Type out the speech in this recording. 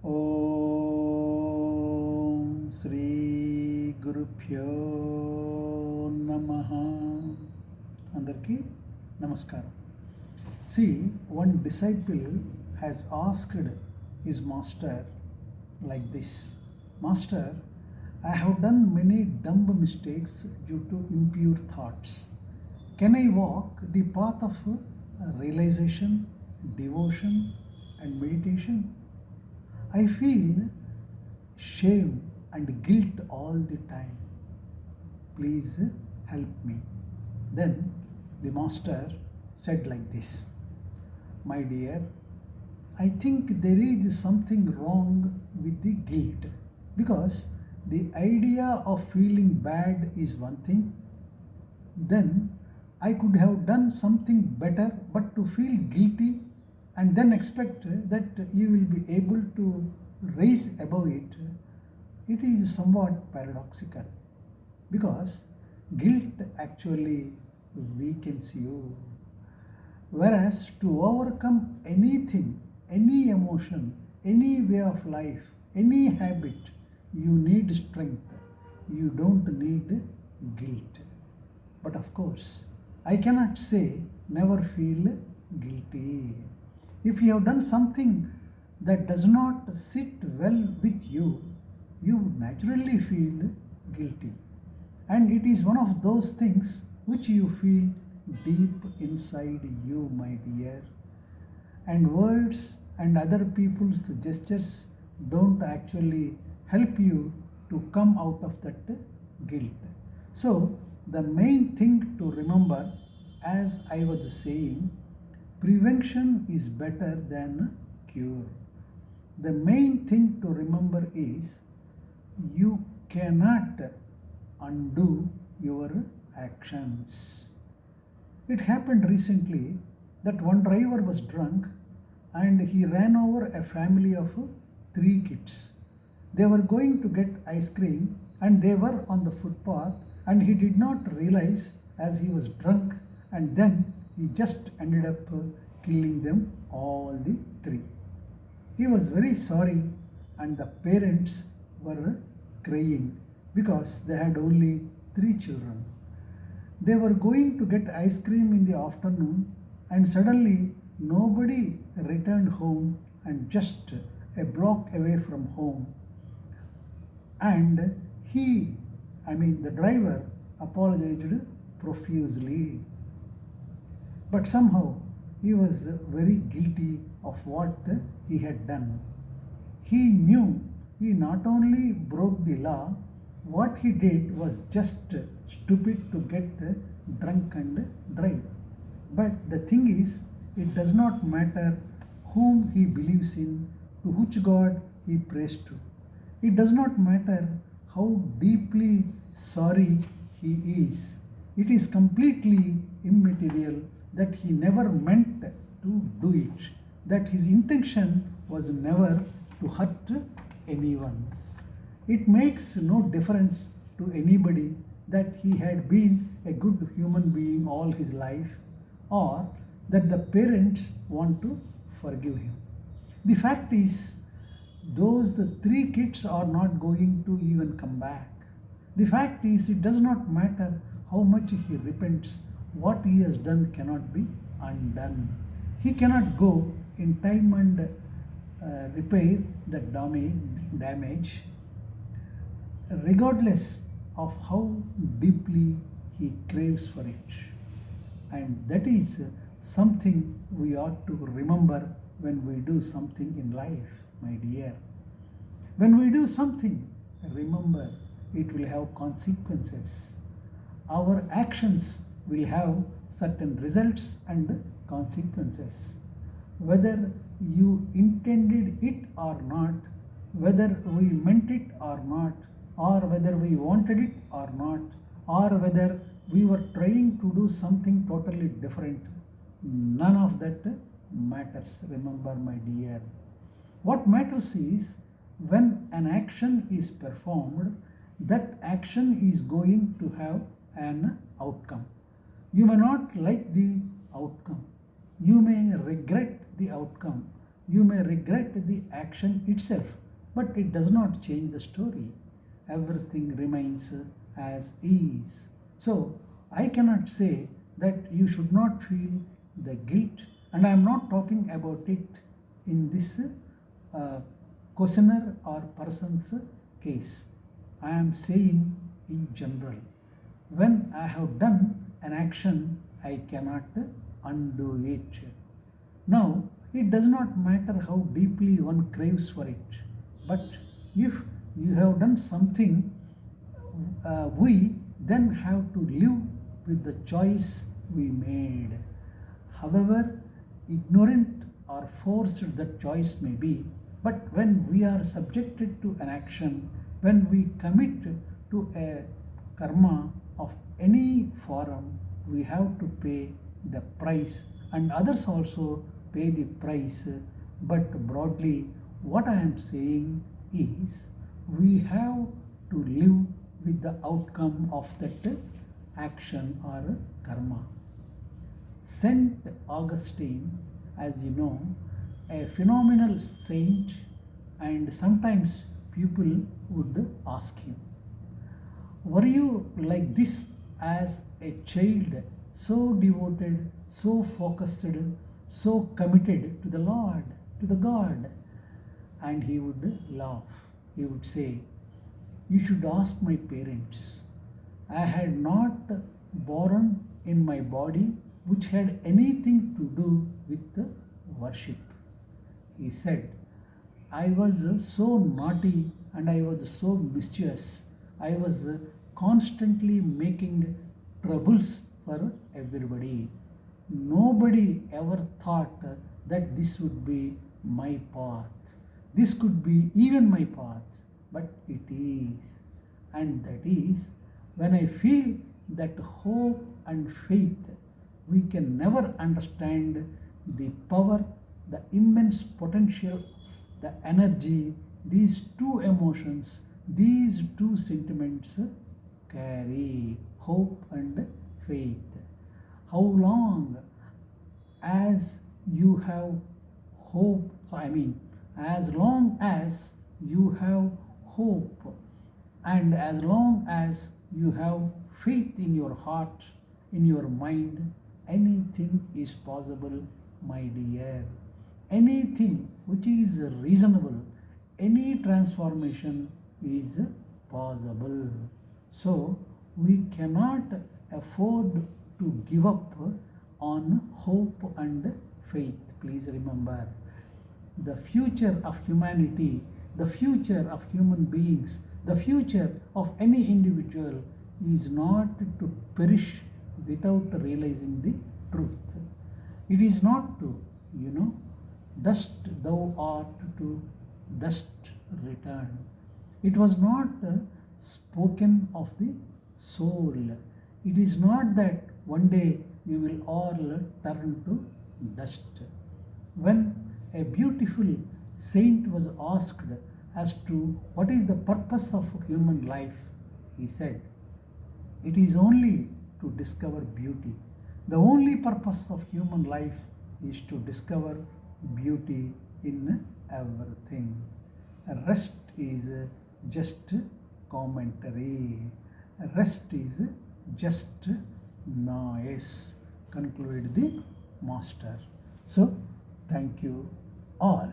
ఓం శ్రీ గురుభ్యో నమః. అందరికీ నమస్కారం. See, one disciple has asked his master like this: Master, I have done many dumb mistakes due to impure thoughts. Can I walk the path of realization, devotion, and meditation? I feel shame and guilt all the time. Please help me. Then the master said like this: My dear, I think there is something wrong with the guilt, because the idea of feeling bad is one thing. Then I could have done something better, but to feel guilty and then expect that you will be able to rise above it, it is somewhat paradoxical, because guilt actually weakens you. Whereas to overcome anything, any emotion, any way of life, any habit, you need strength. You don't need guilt. But of course, I cannot say never feel guilty. If you have done something that does not sit well with you, you naturally feel guilty. And it is one of those things which you feel deep inside you, my dear. And words and other people's gestures don't actually help you to come out of that guilt. So, the main thing to remember, as I was saying, prevention is better than cure. The main thing to remember is you cannot undo your actions. It happened recently that one driver was drunk and he ran over a family of 3 kids. They were going to get ice cream and they were on the footpath, and he did not realize as he was drunk, and then he just ended up killing them all the 3. He was very sorry, and the parents were crying because they had only 3 children. They were going to get ice cream in the afternoon, and suddenly nobody returned home, and just a block away from home. And the driver apologized profusely. But somehow he was very guilty of what he had done. He knew he not only broke the law, what he did was just stupid to get drunk and drive. But the thing is, it does not matter whom he believes in, to which God he prays to. It does not matter how deeply sorry he is. It is completely immaterial that he never meant to do it, that his intention was never to hurt anyone. It makes no difference to anybody that he had been a good human being all his life, or that the parents want to forgive him. The fact is, those 3 kids are not going to even come back. The fact is, it does not matter how much he repents, what he has done cannot be undone. He cannot go in time and repair the damage, regardless of how deeply he craves for it. And that is something we ought to remember when we do something in life, my dear. When we do something, remember it will have consequences. Our actions will have certain results and consequences. Whether you intended it or not, whether we meant it or not, or whether we wanted it or not, or whether we were trying to do something totally different, none of that matters. Remember, my dear, what matters is when an action is performed, that action is going to have an outcome. You may not like the outcome, you may regret the outcome, You may regret the action itself, but it does not change the story. Everything remains as is. So, I cannot say that you should not feel the guilt, and I am not talking about it in this questioner or person's case. I am saying in general. When I have done an action, I cannot undo it. Now, it does not matter how deeply one craves for it, but if you have done something, we then have to live with the choice we made. However ignorant or forced that choice may be, but when we are subjected to an action, when we commit to a karma of any form, we have to pay the price, and others also pay the price. But broadly, what I am saying is we have to live with the outcome of that action or karma. Saint Augustine, as you know, a phenomenal saint, and sometimes people would ask him, were you like this as a child, so devoted, so focused, so committed to the Lord, to the God? And he would laugh. He would say, you should ask my parents. I had not born in my body which had anything to do with the worship. He said, I was so naughty and I was so mischievous. I was constantly making troubles for everybody. Nobody ever thought that this would be my path. This could be even my path, but it is. And that is when I feel that hope and faith, we can never understand the power, the immense potential, the energy these two emotions, these two sentiments carry, hope and faith. How long as you have hope, as long as you have hope and as long as you have faith in your heart, in your mind, anything is possible, my dear. Anything which is reasonable, any transformation is possible. So we cannot afford to give up on hope and faith. Please remember, the future of humanity, the future of human beings, the future of any individual is not to perish without realizing the truth. It is not to, dust thou art to dust return. It was not spoken of the soul. It is not that one day you will all turn to dust. When a beautiful saint was asked as to what is the purpose of human life, he said, it is only to discover beauty. The only purpose of human life is to discover beauty in everything. Rest is just commentary. Rest is just noise, concluded the master. So, thank you all.